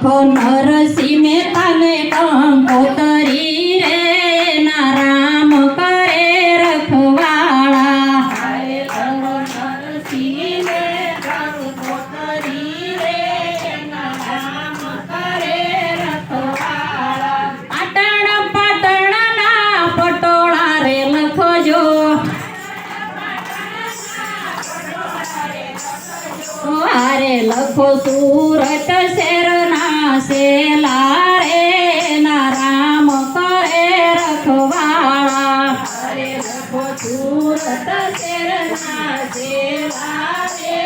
લખો નરસિંહ મહેતાને કંકોતરી રે ના રામ કરે રખવાળા. અરે લખો નરસિંહ મહેતા કંકોતરી રે ના રામ કરે રખવાળા. પાટણના પટોળા રે લખજો. અરે લખો સુરત શહેરના સેલા રે ના રામ કરે રખવાળા. અરે લખો સુરત શહેરના સેલા રે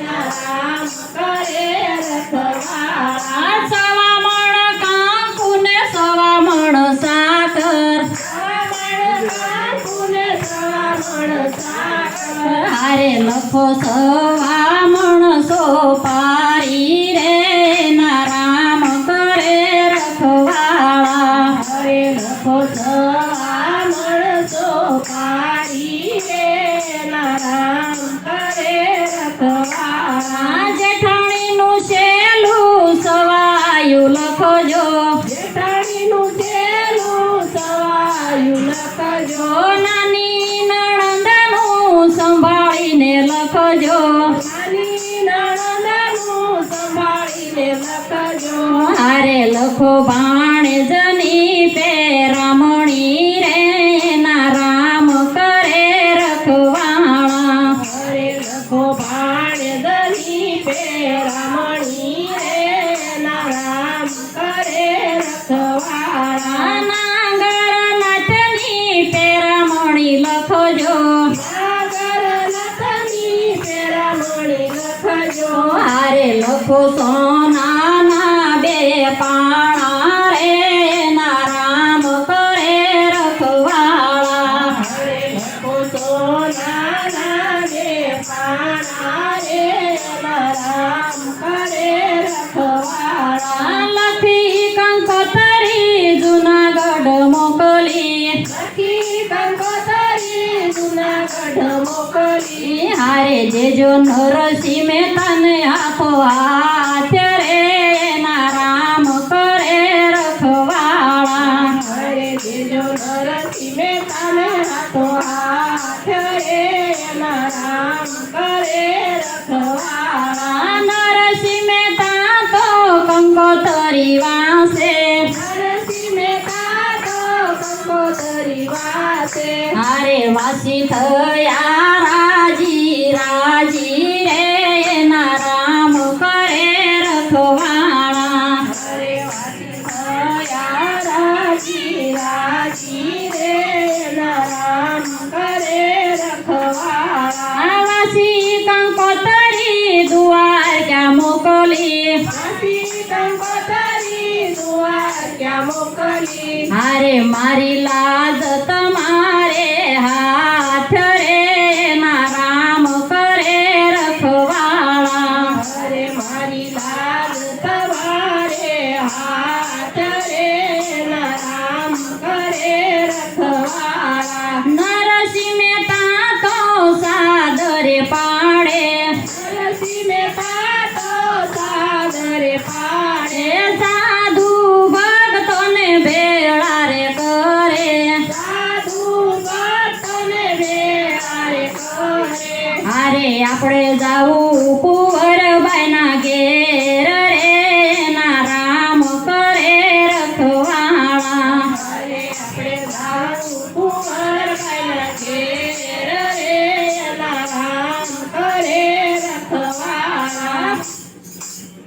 ના રામ કરે રખવાળા. સવા મણ કાંકુ ને સવા મણ સાકર. અરે લખો સવા મણ સોપારી રે ના રામ કરે રખવાળા. અરે લખો સવા મણસો પાડી રે ના રામ કરે રખવાળા. જેઠાણીનું સેલું સવાયું લખજો. જેઠાણીનું છેલ્લું સવાયું લખજો. નાની નણંદનું સંભાળીને લખજો. નાની નણંદનું સંભાળીને લખજો. અરે લખો ભાણેજની પેરામણી રે ના રામ કરે રખવાળા. અરે લખો ભાણેજની પેરામણી રે ના રામ કરે રખવાળા. નાગરનાથની પેરામણી લખજો. નાગરનાથની પેરામણી લખજો. અરે લખો સોનાના બે પાણા રે ના રામ કરે રખવાળા. અરે લખો સોનાના બે પાણા રે ના રામ કરે રખવાળા. લખી કંકોતરી જુનાગઢ મોકલી. લખી કંકોતરી જૂનાગઢ મોકલી. હારે જેજો નરસિંહ મહેતાને હાથો હાથ રે ના રામ કરે રખવાળા. અરે દેજો નરસિંહ મહેતાને હાથો હાથ રે ના રામ કરે રખવાળા. નરસિંહ મહેતા તો કંકોતરી વાંસે. નરસિંહ મહેતા તો કંકોતરી વાસે. હારે વાસી થયા રાજી રાજી રે ના રામ કરે રખવાળા. અરે વાસી થયા રાજી રાજી રે ના રામ કરે રખવાળા. વાસી કંકોતરી દ્વારકા મોકલી. વાસી કંકોતરી દ્વારકા મોકલી. હારે મારી લાજ તમારે હાથ રે ના રામ કરે રખવાળા. અરે મારી લાજ તમારે હાથ રે ના રામ કરે રખવાળા. નરસિંહ મહેતા તો સાદરે પાડે. નરસિંહ મહેતા તો સાદરે પાડે. સાધુ ભક્તોને ભેળા રે કરે. સાધુ ભક્તોને વેળાએ કરે. હારે આપણે જાવું